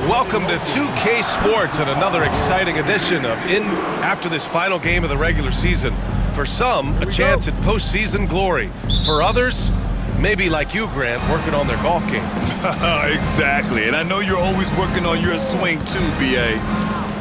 Welcome to 2K Sports and another exciting edition of after this final game of the regular season. For some, a chance at postseason glory. For others, maybe like you, Grant, working on their golf game. Exactly, and I know you're always working on your swing too, B.A.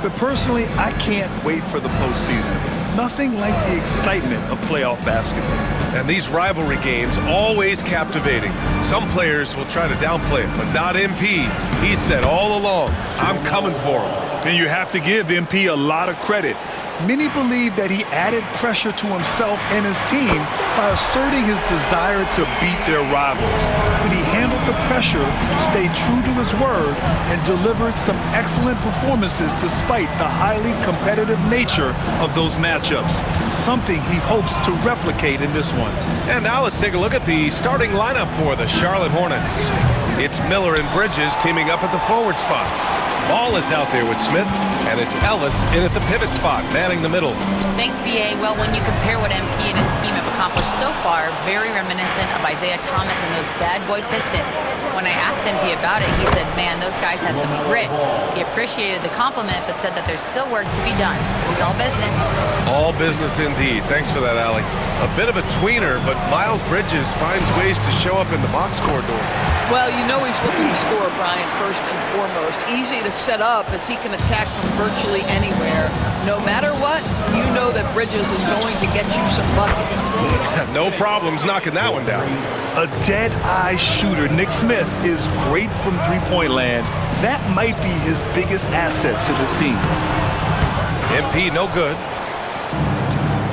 But personally, I can't wait for the postseason. Nothing like the excitement of playoff basketball. And these rivalry games, always captivating. Some players will try to downplay it, but not MP. He said all along, I'm coming for him. And you have to give MP a lot of credit. Many believe that he added pressure to himself and his team by asserting his desire to beat their rivals. But he handled the pressure, stayed true to his word, and delivered some excellent performances despite the highly competitive nature of those matchups, something he hopes to replicate in this one. And now let's take a look at the starting lineup for the Charlotte Hornets. It's Miller and Bridges teaming up at the forward spots. Ball is out there with Smith, and it's Ellis in at the pivot spot, manning the middle. Thanks, B.A. Well, when you compare what MP and his team have accomplished so far, very reminiscent of Isaiah Thomas and those bad boy Pistons. When I asked MP about it, he said, man, those guys had some grit. He appreciated the compliment, but said that there's still work to be done. It's all business. All business indeed. Thanks for that, Allie. A bit of a tweener, but Miles Bridges finds ways to show up in the box score door. Well, you know he's looking to score, Brian, first and foremost. Easy to set up as he can attack from virtually anywhere. No matter what, you know that Bridges is going to get you some buckets. No problems knocking that one down. A dead-eye shooter, Nick Smith, is great from three-point land. That might be his biggest asset to this team. MP no good.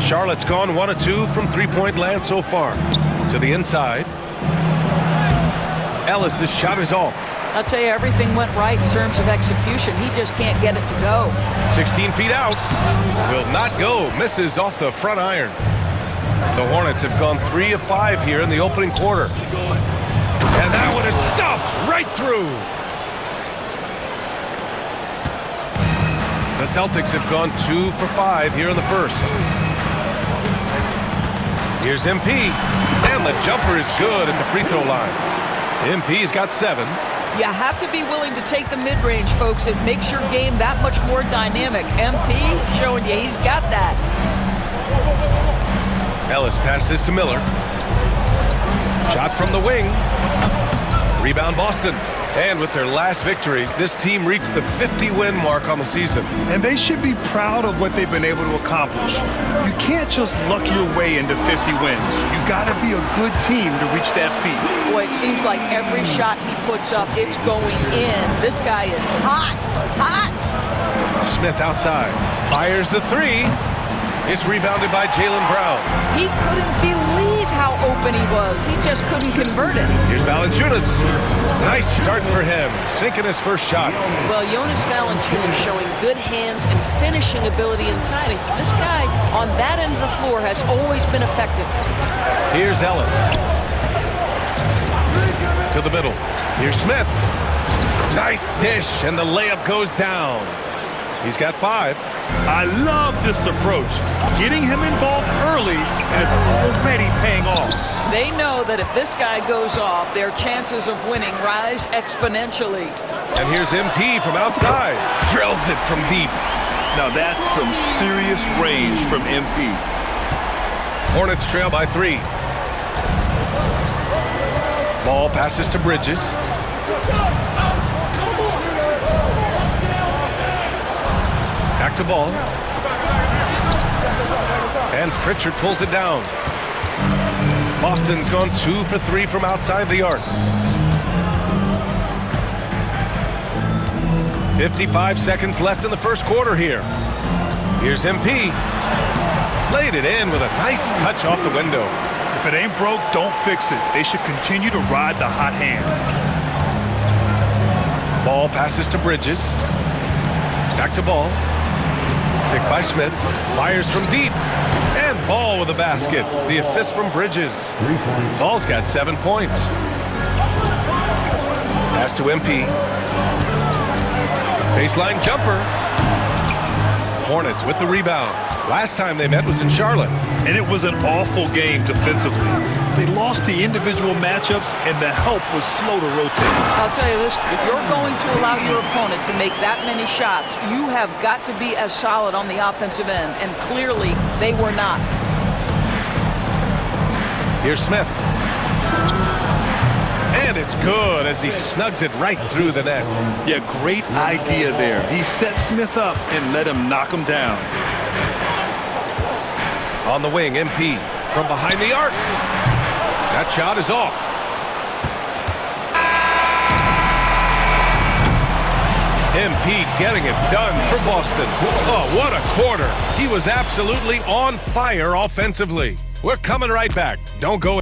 Charlotte's gone 1 of 2 from three-point land so far. To the inside. Ellis' shot is off. I'll tell you, everything went right in terms of execution. He just can't get it to go. 16 feet out. Will not go. Misses off the front iron. The Hornets have gone 3 of 5 here in the opening quarter. And that one is stuffed right through. The Celtics have gone 2 for 5 here in the first. Here's MP. And the jumper is good at the free throw line. MP's got 7. You have to be willing to take the mid-range, folks. It makes your game that much more dynamic. MP showing you he's got that. Ellis passes to Miller. Shot from the wing. Rebound Boston. And with their last victory, this team reached the 50-win mark on the season. And they should be proud of what they've been able to accomplish. You can't just luck your way into 50 wins. You got to be a good team to reach that feat. Boy, it seems like every shot he puts up, it's going in. This guy is hot, hot. Smith outside. Fires the 3. It's rebounded by Jaylen Brown. He couldn't believe how open he was. He just couldn't convert it. Here's Valanciunas. Nice start for him, sinking his first shot. Well, Jonas Valanciunas showing good hands and finishing ability inside. And this guy on that end of the floor has always been effective. Here's Ellis. To the middle. Here's Smith. Nice dish, and the layup goes down. He's got 5. I love this approach. Getting him involved early is already paying off. They know that if this guy goes off, their chances of winning rise exponentially. And here's MP from outside. Drills it from deep. Now that's some serious range from MP. Hornets trail by 3. Ball passes to Bridges. Back to ball. And Pritchard pulls it down. Boston's gone 2 for 3 from outside the arc. 55 seconds left in the first quarter here. Here's MP. Laid it in with a nice touch off the window. If it ain't broke, don't fix it. They should continue to ride the hot hand. Ball passes to Bridges. Back to ball. Picked by Smith. Fires from deep. And Ball with a basket. The assist from Bridges. Ball's got 7 points. Pass to MP. Baseline jumper. Hornets with the rebound. Last time they met was in Charlotte. And it was an awful game defensively. They lost the individual matchups, and the help was slow to rotate. I'll tell you this, if you're going to allow your opponent to make that many shots, you have got to be as solid on the offensive end, and clearly they were not. Here's Smith. And it's good as he snugs it right through the net. Yeah, great idea there. He set Smith up and let him knock him down. On the wing, MP from behind the arc. That shot is off. MP getting it done for Boston. Oh, what a quarter. He was absolutely on fire offensively. We're coming right back. Don't go.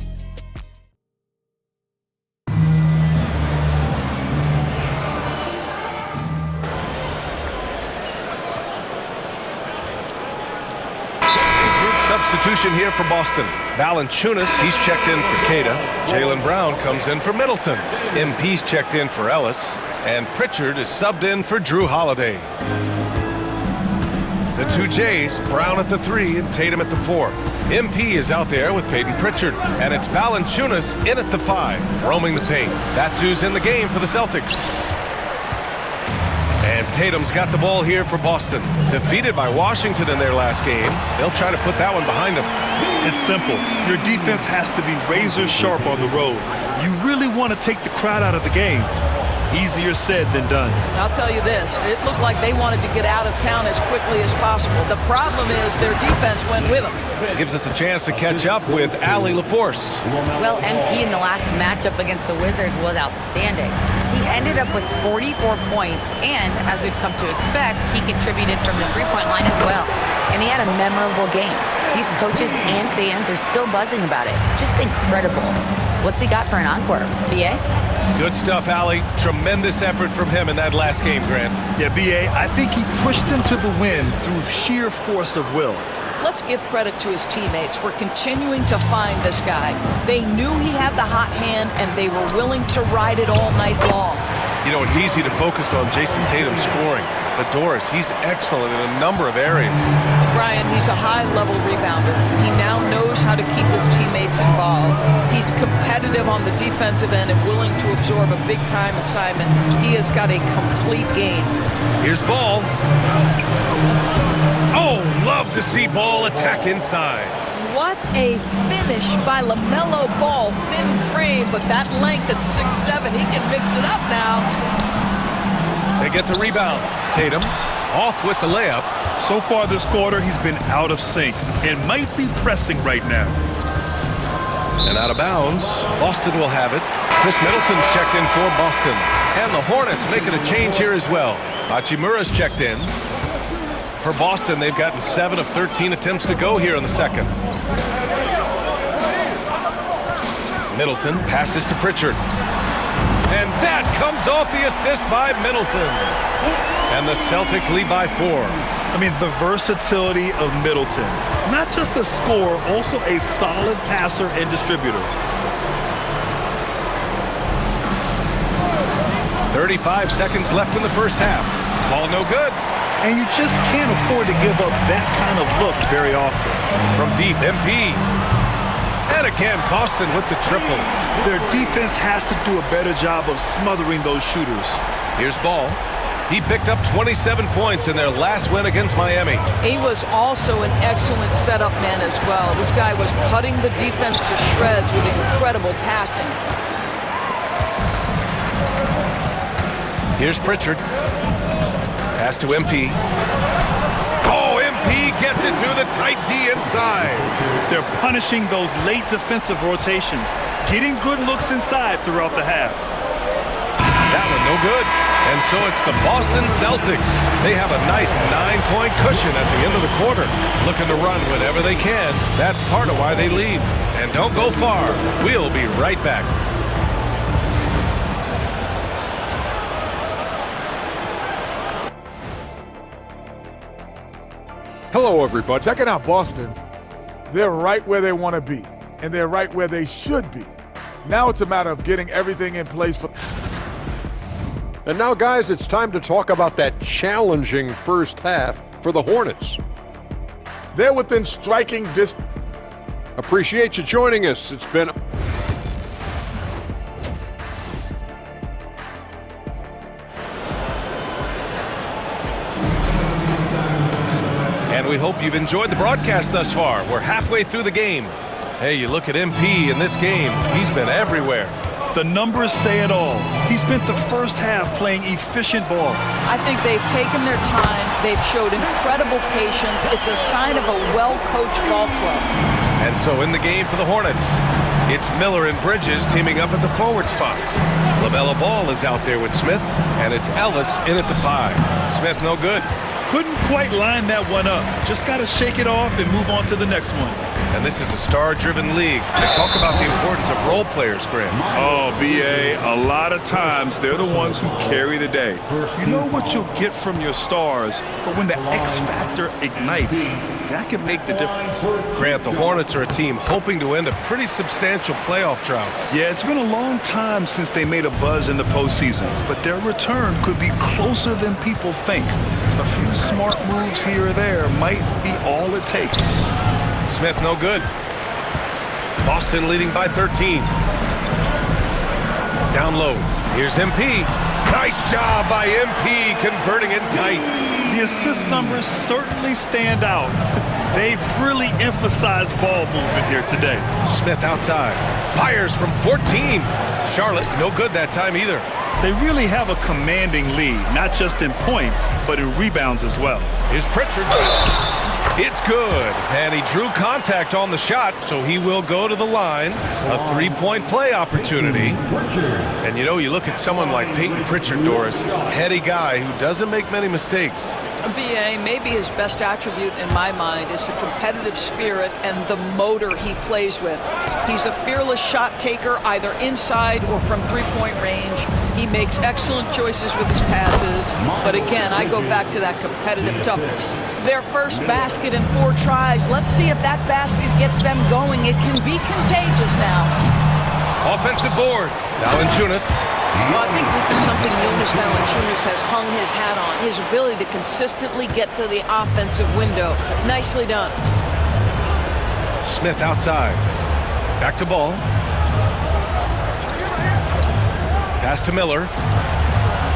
Substitution here for Boston. Valanciunas, he's checked in for Cada. Jaylen Brown comes in for Middleton. MP's checked in for Ellis. And Pritchard is subbed in for Drew Holiday. The two Jays, Brown at the 3 and Tatum at the 4. MP is out there with Peyton Pritchard. And it's Valanciunas in at the 5, roaming the paint. That's who's in the game for the Celtics. And Tatum's got the ball here for Boston. Defeated by Washington in their last game. They'll try to put that one behind them. It's simple. Your defense has to be razor sharp on the road. You really want to take the crowd out of the game. Easier said than done. I'll tell you this, it looked like they wanted to get out of town as quickly as possible. The problem is their defense went with them. Gives us a chance to catch up with Allie LaForce. Well, MP in the last matchup against the Wizards was outstanding. He ended up with 44 points, and as we've come to expect, he contributed from the three-point line as well. And he had a memorable game. These coaches and fans are still buzzing about it. Just incredible. What's he got for an encore? BA? Good stuff, Allie. Tremendous effort from him in that last game, Grant. Yeah, BA, I think he pushed them to the win through sheer force of will. Let's give credit to his teammates for continuing to find this guy. They knew he had the hot hand, and they were willing to ride it all night long. You know, it's easy to focus on Jason Tatum scoring. But Doris, he's excellent in a number of areas. Brian, he's a high-level rebounder. He now knows how to keep his teammates involved. He's competitive on the defensive end and willing to absorb a big-time assignment. He has got a complete game. Here's Ball. Oh, love to see Ball attack inside. What a finish by LaMelo Ball. Thin frame, but that length at 6'7", he can mix it up now. They get the rebound. Tatum off with the layup. So far this quarter, he's been out of sync and might be pressing right now. And out of bounds, Boston will have it. Chris Middleton's checked in for Boston. And the Hornets making a change here as well. Hachimura's checked in. For Boston, they've gotten 7 of 13 attempts to go here in the second. Middleton passes to Pritchard. And that comes off the assist by Middleton. And the Celtics lead by 4. I mean, the versatility of Middleton. Not just a scorer, also a solid passer and distributor. 35 seconds left in the first half. Ball no good. And you just can't afford to give up that kind of look very often. From deep, MP. And again, Boston with the triple. Their defense has to do a better job of smothering those shooters. Here's Ball. He picked up 27 points in their last win against Miami. He was also an excellent setup man as well. This guy was cutting the defense to shreds with incredible passing. Here's Pritchard. Pass to MP. Oh, MP gets it through the tight D inside. They're punishing those late defensive rotations, getting good looks inside throughout the half. That one no good. And so it's the Boston Celtics. They have a nice 9-point cushion at the end of the quarter. Looking to run whenever they can. That's part of why they lead. And don't go far. We'll be right back. Hello, everybody. Checking out Boston. They're right where they want to be, and they're right where they should be. Now it's a matter of getting everything in place for... And now, guys, it's time to talk about that challenging first half for the Hornets. They're within striking distance. Appreciate you joining us. It's been... And we hope you've enjoyed the broadcast thus far. We're halfway through the game. Hey, you look at MP in this game, he's been everywhere. The numbers say it all. He spent the first half playing efficient ball. I think they've taken their time. They've showed incredible patience. It's a sign of a well-coached ball club. And so in the game for the Hornets, it's Miller and Bridges teaming up at the forward spots. LaMelo Ball is out there with Smith, and it's Ellis in at the 5. Smith no good. Couldn't quite line that one up. Just got to shake it off and move on to the next one. And this is a star-driven league. They talk about the importance of role players, Graham. Oh, B.A., a lot of times they're the ones who carry the day. You know what you'll get from your stars, but when the X factor ignites, that can make the difference. Grant, the Hornets are a team hoping to end a pretty substantial playoff drought. Yeah, it's been a long time since they made a buzz in the postseason, but their return could be closer than people think. A few smart moves here or there might be all it takes. Smith no good. Boston leading by 13. Down low. Here's MP. Nice job by MP converting it tight. The assist numbers certainly stand out. They've really emphasized ball movement here today. Smith outside. Fires from 14. Charlotte no good that time either. They really have a commanding lead, not just in points, but in rebounds as well. Here's Pritchard. It's good. And he drew contact on the shot, so he will go to the line. A three-point play opportunity. And you know, you look at someone like Peyton Pritchard, Doris, heady guy who doesn't make many mistakes. B.A., maybe his best attribute in my mind is the competitive spirit and the motor he plays with. He's a fearless shot taker, either inside or from three-point range. He makes excellent choices with his passes. But again, I go back to that competitive toughness. Their first basket in 4 tries. Let's see if that basket gets them going. It can be contagious now. Offensive board. Valanciunas. Well, I think this is something Jonas Valanciunas has hung his hat on, his ability to consistently get to the offensive window. Nicely done. Smith outside. Back to Ball. Pass to Miller.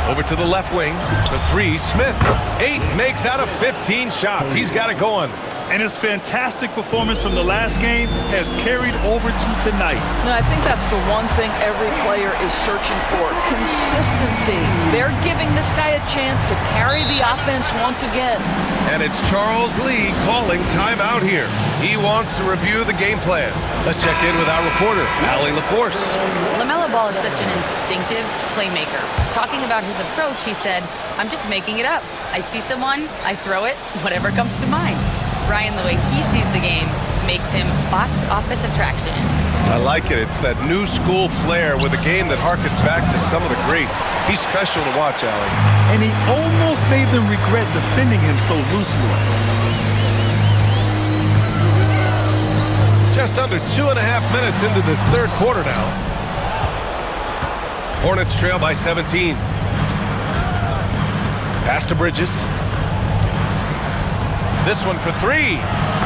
Over to the left wing. The 3, Smith. 8 makes out of 15 shots. He's got it going. And his fantastic performance from the last game has carried over to tonight. No, I think that's the one thing every player is searching for. Consistency. They're giving this guy a chance to carry the offense once again. And it's Charles Lee calling timeout here. He wants to review the game plan. Let's check in with our reporter, Allie LaForce. LaMelo Ball is such an instinctive playmaker. Talking about his approach, he said, "I'm just making it up. I see someone, I throw it, whatever comes to mind." Brian, the way he sees the game makes him box office attraction. I like it. It's that new school flair with a game that harkens back to some of the greats. He's special to watch, Allie. And he almost made them regret defending him so loosely. Just under 2.5 minutes into this third quarter now. Hornets trail by 17. Pass to Bridges. This one for 3.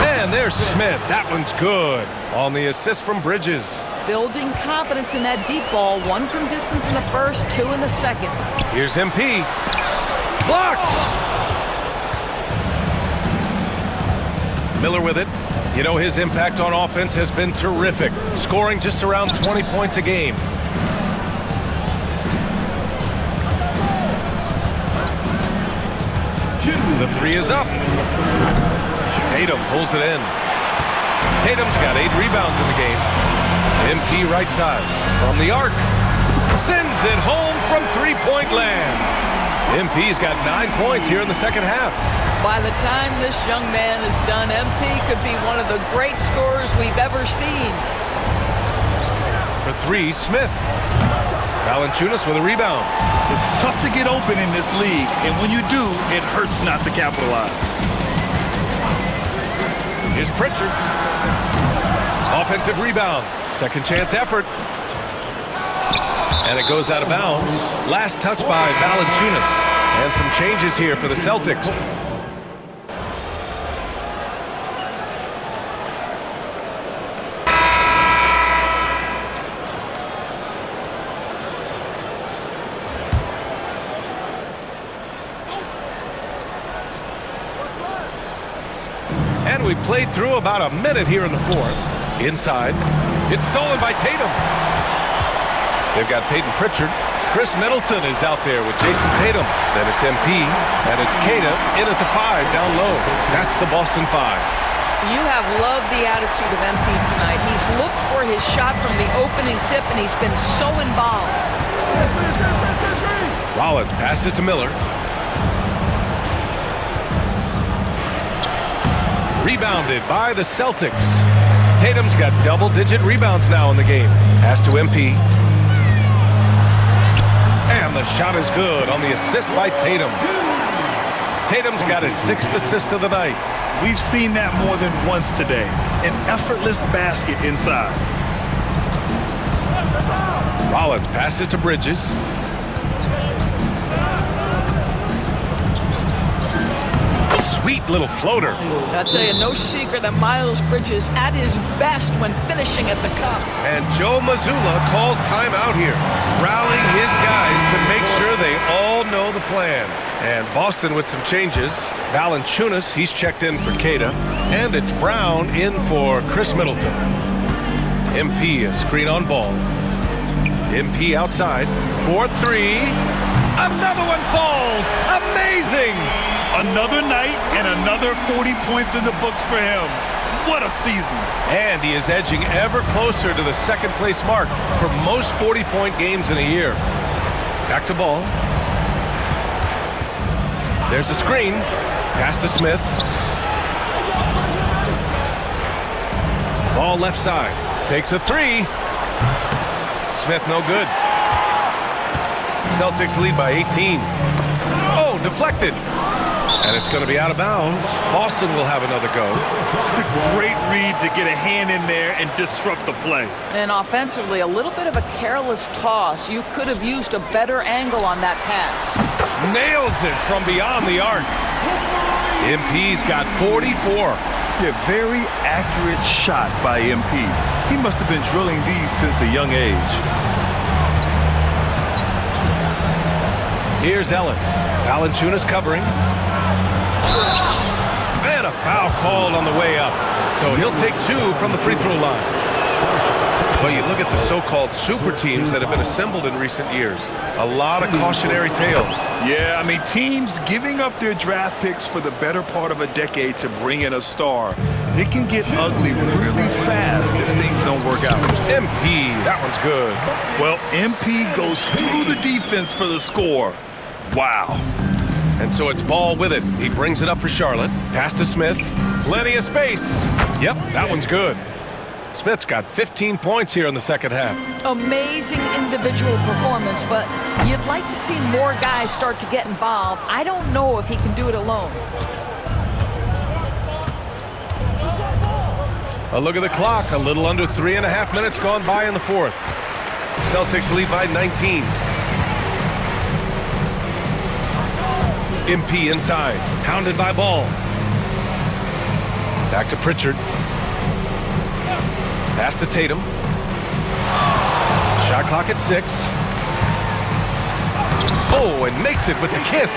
And there's Smith. That one's good. On the assist from Bridges. Building confidence in that deep ball. 1 from distance in the first, 2 in the second. Here's MP. Blocked! Miller with it. You know, his impact on offense has been terrific, scoring just around 20 points a game. The 3 is up. Tatum pulls it in. Tatum's got 8 rebounds in the game. MP right side from the arc. Sends it home from three-point land. MP's got 9 points here in the second half. By the time this young man is done, MP could be one of the great scorers we've ever seen. For 3, Smith. Valanciunas with a rebound. It's tough to get open in this league, and when you do, it hurts not to capitalize. Here's Pritchard. Offensive rebound. Second chance effort. And it goes out of bounds. Last touch by Valanciunas. And some changes here for the Celtics. And we played through about a minute here in the fourth. Inside. It's stolen by Tatum. They've got Peyton Pritchard. Chris Middleton is out there with Jason Tatum. Then it's MP, and it's Queta in at the 5 down low. That's the Boston 5. You have loved the attitude of MP tonight. He's looked for his shot from the opening tip, and he's been so involved. Rollins passes to Miller. Rebounded by the Celtics. Tatum's got double-digit rebounds now in the game. Pass to MP. And the shot is good on the assist by Tatum. Tatum's got his 6th assist of the night. We've seen that more than once today. An effortless basket inside. Rollins passes to Bridges. Sweet little floater. I'll tell you, no secret that Miles Bridges at his best when finishing at the cup. And Joe Mazzulla calls timeout here, rallying his guys to make sure they all know the plan. And Boston with some changes. Valanciunas, he's checked in for Queta. And it's Brown in for Chris Middleton. MP, a screen on ball. MP outside. 4-3. Another one falls. Amazing. Another night and another 40 points in the books for him. What a season. And he is edging ever closer to the second-place mark for most 40-point games in a year. Back to ball. There's a screen. Pass to Smith. Ball left side. Takes a 3. Smith no good. Celtics lead by 18. Oh, deflected. And it's going to be out of bounds. Boston will have another go. Great read to get a hand in there and disrupt the play. And offensively, a little bit of a careless toss. You could have used a better angle on that pass. Nails it from beyond the arc. MP's got 44. Yeah, very accurate shot by MP. He must have been drilling these since a young age. Here's Ellis. Valanciunas covering. And a foul called on the way up. So he'll take 2 from the free throw line. But you look at the so-called super teams that have been assembled in recent years. A lot of cautionary tales. Yeah, I mean, teams giving up their draft picks for the better part of a decade to bring in a star. It can get ugly really fast if things don't work out. MP, that one's good. Well, MP goes through the defense for the score. Wow. And so it's Ball with it. He brings it up for Charlotte. Pass to Smith. Plenty of space. Yep, that one's good. Smith's got 15 points here in the second half. Amazing individual performance, but you'd like to see more guys start to get involved. I don't know if he can do it alone. A look at the clock. A little under 3.5 minutes gone by in the fourth. Celtics lead by 19. MP inside. Hounded by Ball. Back to Pritchard. Pass to Tatum. Shot clock at 6. Oh, and makes it with the kiss.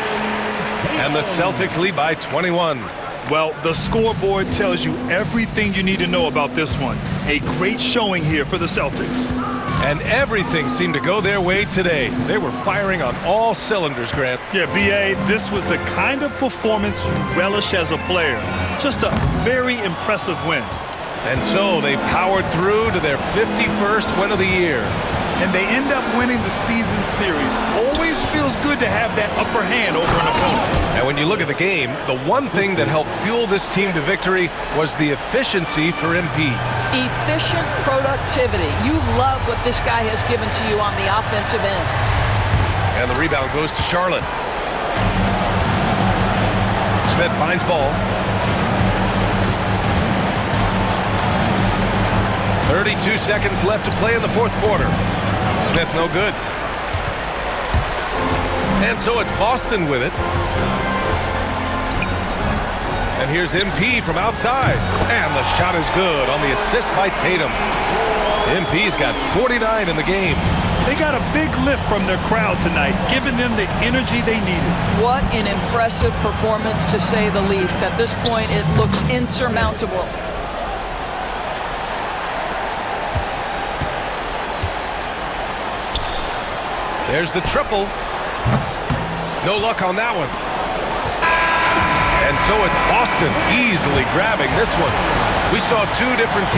And the Celtics lead by 21. Well, the scoreboard tells you everything you need to know about this one. A great showing here for the Celtics. And everything seemed to go their way today. They were firing on all cylinders, Grant. Yeah, B.A., this was the kind of performance you relish as a player. Just a very impressive win. And so they powered through to their 51st win of the year. And they end up winning the season series. Always feels good to have that upper hand over an opponent. And when you look at the game, the one thing that helped fuel this team to victory was the efficiency for MP. Efficient productivity. You love what this guy has given to you on the offensive end. And the rebound goes to Charlotte. Smith finds Ball. 32 seconds left to play in the fourth quarter. Smith no good. And so it's Boston with it. And here's MP from outside. And the shot is good on the assist by Tatum. MP's got 49 in the game. They got a big lift from their crowd tonight, giving them the energy they needed. What an impressive performance, to say the least. At this point, it looks insurmountable. There's the triple. No luck on that one. And so it's Boston easily grabbing this one. We saw two different teams.